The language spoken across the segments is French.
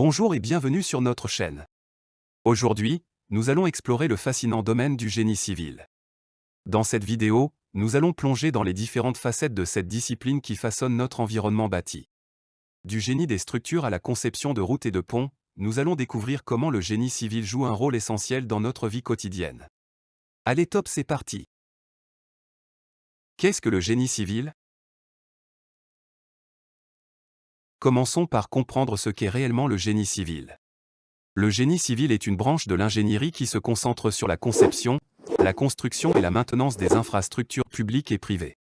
Bonjour et bienvenue sur notre chaîne. Aujourd'hui, nous allons explorer le fascinant domaine du génie civil. Dans cette vidéo, nous allons plonger dans les différentes facettes de cette discipline qui façonne notre environnement bâti. Du génie des structures à la conception de routes et de ponts, nous allons découvrir comment le génie civil joue un rôle essentiel dans notre vie quotidienne. Allez top, c'est parti! Qu'est-ce que le génie civil? Commençons par comprendre ce qu'est réellement le génie civil. Le génie civil est une branche de l'ingénierie qui se concentre sur la conception, la construction et la maintenance des infrastructures publiques et privées.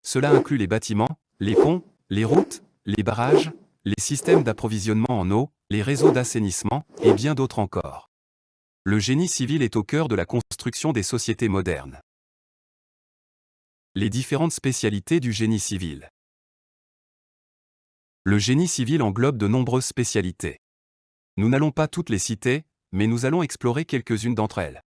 Cela inclut les bâtiments, les ponts, les routes, les barrages, les systèmes d'approvisionnement en eau, les réseaux d'assainissement, et bien d'autres encore. Le génie civil est au cœur de la construction des sociétés modernes. Les différentes spécialités du génie civil. Le génie civil englobe de nombreuses spécialités. Nous n'allons pas toutes les citer, mais nous allons explorer quelques-unes d'entre elles.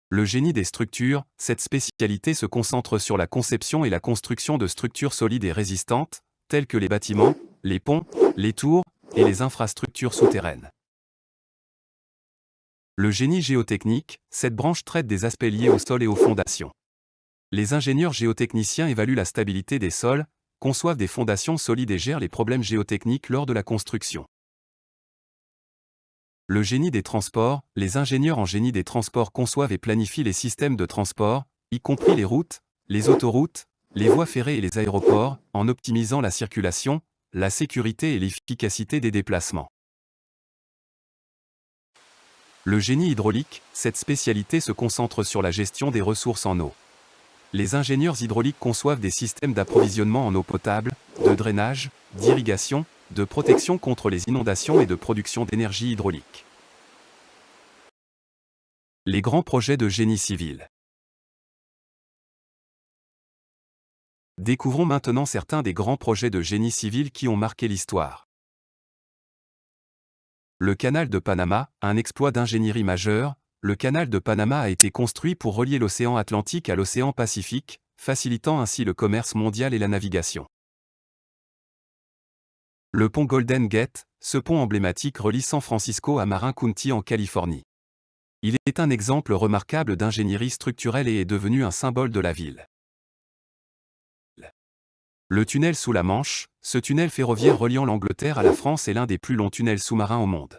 Le génie des structures, cette spécialité se concentre sur la conception et la construction de structures solides et résistantes, telles que les bâtiments, les ponts, les tours et les infrastructures souterraines. Le génie géotechnique, cette branche traite des aspects liés au sol et aux fondations. Les ingénieurs géotechniciens évaluent la stabilité des sols, conçoivent des fondations solides et gèrent les problèmes géotechniques lors de la construction. Le génie des transports, les ingénieurs en génie des transports conçoivent et planifient les systèmes de transport, y compris les routes, les autoroutes, les voies ferrées et les aéroports, en optimisant la circulation, la sécurité et l'efficacité des déplacements. Le génie hydraulique, cette spécialité se concentre sur la gestion des ressources en eau. Les ingénieurs hydrauliques conçoivent des systèmes d'approvisionnement en eau potable, de drainage, d'irrigation, de protection contre les inondations et de production d'énergie hydraulique. Les grands projets de génie civil. Découvrons maintenant certains des grands projets de génie civil qui ont marqué l'histoire. Le canal de Panama, un exploit d'ingénierie majeur. Le canal de Panama a été construit pour relier l'océan Atlantique à l'océan Pacifique, facilitant ainsi le commerce mondial et la navigation. Le pont Golden Gate, ce pont emblématique relie San Francisco à Marin County en Californie. Il est un exemple remarquable d'ingénierie structurelle et est devenu un symbole de la ville. Le tunnel sous la Manche, ce tunnel ferroviaire reliant l'Angleterre à la France est l'un des plus longs tunnels sous-marins au monde.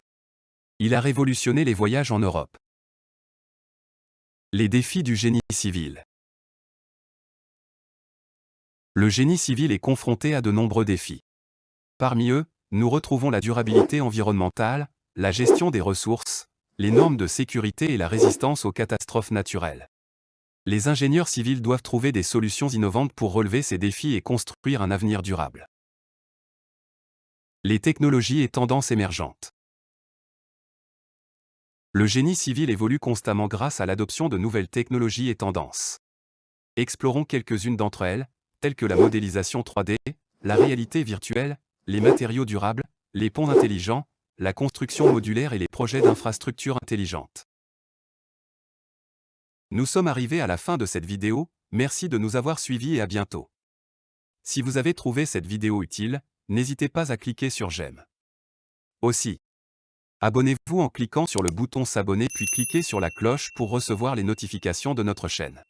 Il a révolutionné les voyages en Europe. Les défis du génie civil. Le génie civil est confronté à de nombreux défis. Parmi eux, nous retrouvons la durabilité environnementale, la gestion des ressources, les normes de sécurité et la résistance aux catastrophes naturelles. Les ingénieurs civils doivent trouver des solutions innovantes pour relever ces défis et construire un avenir durable. Les technologies et tendances émergentes. Le génie civil évolue constamment grâce à l'adoption de nouvelles technologies et tendances. Explorons quelques-unes d'entre elles, telles que la modélisation 3D, la réalité virtuelle, les matériaux durables, les ponts intelligents, la construction modulaire et les projets d'infrastructures intelligentes. Nous sommes arrivés à la fin de cette vidéo, merci de nous avoir suivis et à bientôt. Si vous avez trouvé cette vidéo utile, n'hésitez pas à cliquer sur j'aime. Aussi, abonnez-vous en cliquant sur le bouton s'abonner puis cliquez sur la cloche pour recevoir les notifications de notre chaîne.